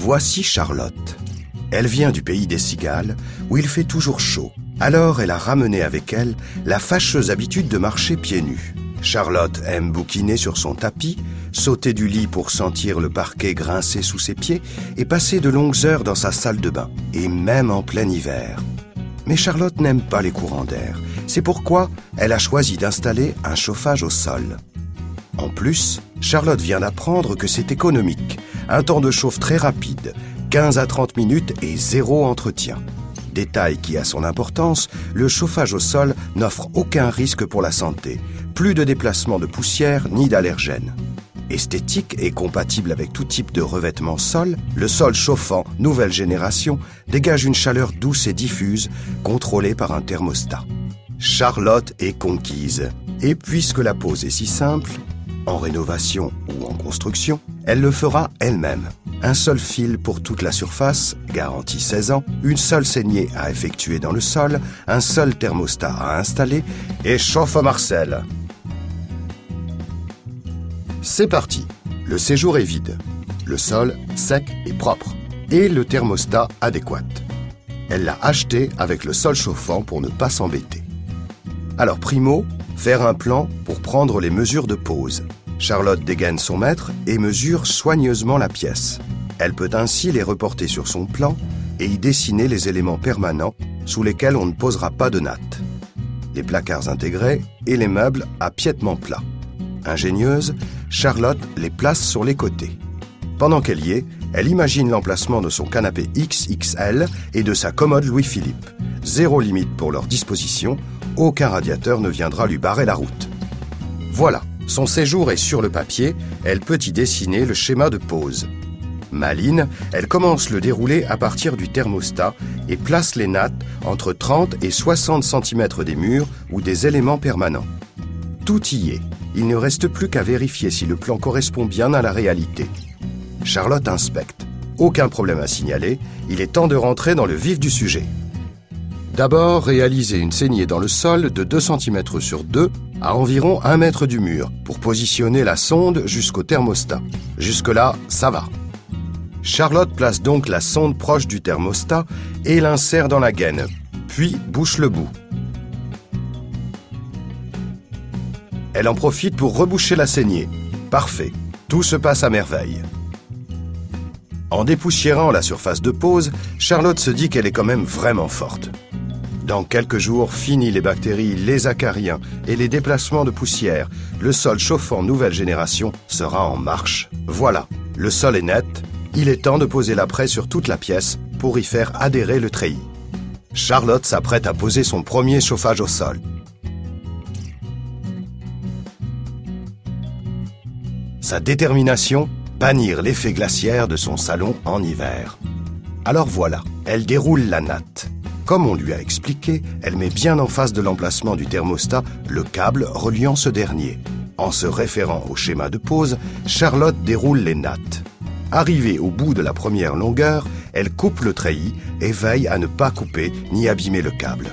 Voici Charlotte. Elle vient du pays des cigales, où il fait toujours chaud. Alors elle a ramené avec elle la fâcheuse habitude de marcher pieds nus. Charlotte aime bouquiner sur son tapis, sauter du lit pour sentir le parquet grincer sous ses pieds et passer de longues heures dans sa salle de bain, et même en plein hiver. Mais Charlotte n'aime pas les courants d'air. C'est pourquoi elle a choisi d'installer un chauffage au sol. En plus, Charlotte vient d'apprendre que c'est économique. Un temps de chauffe très rapide, 15 à 30 minutes et 0 entretien. Détail qui a son importance, le chauffage au sol n'offre aucun risque pour la santé. Plus de déplacement de poussière ni d'allergènes. Esthétique et compatible avec tout type de revêtement sol, le sol chauffant, nouvelle génération, dégage une chaleur douce et diffuse, contrôlée par un thermostat. Charlotte est conquise. Et puisque la pose est si simple, en rénovation ou en construction, elle le fera elle-même. Un seul fil pour toute la surface, garantie 16 ans, une seule saignée à effectuer dans le sol, un seul thermostat à installer et chauffe Marcel. C'est parti. Le séjour est vide, le sol sec et propre, et le thermostat adéquat. Elle l'a acheté avec le sol chauffant pour ne pas s'embêter. Alors primo, faire un plan pour prendre les mesures de pose. Charlotte dégaine son mètre et mesure soigneusement la pièce. Elle peut ainsi les reporter sur son plan et y dessiner les éléments permanents sous lesquels on ne posera pas de natte. Les placards intégrés et les meubles à piétement plat. Ingénieuse, Charlotte les place sur les côtés. Pendant qu'elle y est, elle imagine l'emplacement de son canapé XXL et de sa commode Louis-Philippe. 0 limite pour leur disposition, aucun radiateur ne viendra lui barrer la route. Voilà, son séjour est sur le papier, elle peut y dessiner le schéma de pose. Maline, elle commence le déroulé à partir du thermostat et place les nattes entre 30 et 60 cm des murs ou des éléments permanents. Tout y est. Il ne reste plus qu'à vérifier si le plan correspond bien à la réalité. Charlotte inspecte. Aucun problème à signaler, il est temps de rentrer dans le vif du sujet. D'abord, réaliser une saignée dans le sol de 2 cm sur 2 à environ 1 mètre du mur pour positionner la sonde jusqu'au thermostat. Jusque-là, ça va. Charlotte place donc la sonde proche du thermostat et l'insère dans la gaine, puis bouche le bout. Elle en profite pour reboucher la saignée. Parfait, tout se passe à merveille. En dépoussiérant la surface de pose, Charlotte se dit qu'elle est quand même vraiment forte. Dans quelques jours, fini les bactéries, les acariens et les déplacements de poussière. Le sol chauffant nouvelle génération sera en marche. Voilà, le sol est net. Il est temps de poser l'après sur toute la pièce pour y faire adhérer le treillis. Charlotte s'apprête à poser son premier chauffage au sol. Sa détermination, bannir l'effet glaciaire de son salon en hiver. Alors voilà, elle déroule la natte. Comme on lui a expliqué, elle met bien en face de l'emplacement du thermostat le câble reliant ce dernier. En se référant au schéma de pose, Charlotte déroule les nattes. Arrivée au bout de la première longueur, elle coupe le treillis et veille à ne pas couper ni abîmer le câble.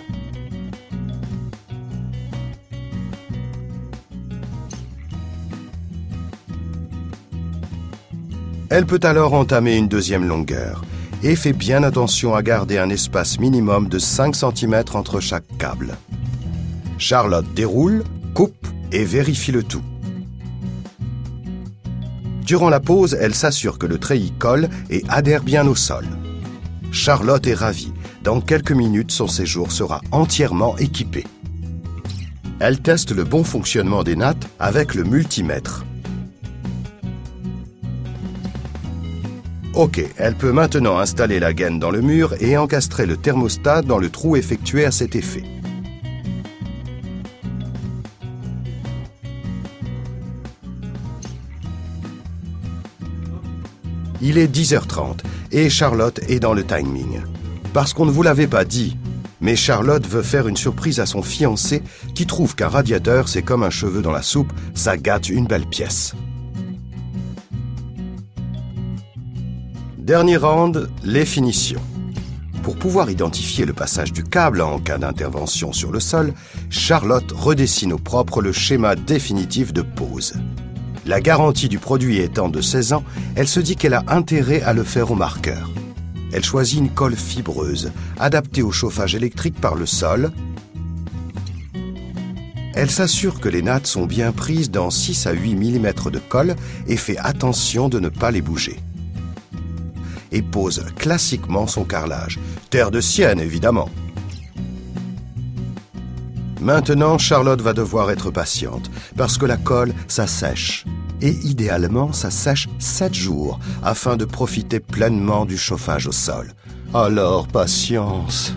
Elle peut alors entamer une deuxième longueur et fait bien attention à garder un espace minimum de 5 cm entre chaque câble. Charlotte déroule, coupe et vérifie le tout. Durant la pause, elle s'assure que le treillis colle et adhère bien au sol. Charlotte est ravie. Dans quelques minutes, son séjour sera entièrement équipé. Elle teste le bon fonctionnement des nattes avec le multimètre. Ok, elle peut maintenant installer la gaine dans le mur et encastrer le thermostat dans le trou effectué à cet effet. Il est 10h30 et Charlotte est dans le timing. Parce qu'on ne vous l'avait pas dit, mais Charlotte veut faire une surprise à son fiancé qui trouve qu'un radiateur, c'est comme un cheveu dans la soupe, ça gâte une belle pièce. Dernier round, les finitions. Pour pouvoir identifier le passage du câble en cas d'intervention sur le sol, Charlotte redessine au propre le schéma définitif de pose. La garantie du produit étant de 16 ans, elle se dit qu'elle a intérêt à le faire au marqueur. Elle choisit une colle fibreuse, adaptée au chauffage électrique par le sol. Elle s'assure que les nattes sont bien prises dans 6 à 8 mm de colle et fait attention de ne pas les bouger. Et pose classiquement son carrelage. Terre de Sienne, évidemment. Maintenant, Charlotte va devoir être patiente, parce que la colle, ça sèche. Et idéalement, ça sèche 7 jours, afin de profiter pleinement du chauffage au sol. Alors, patience.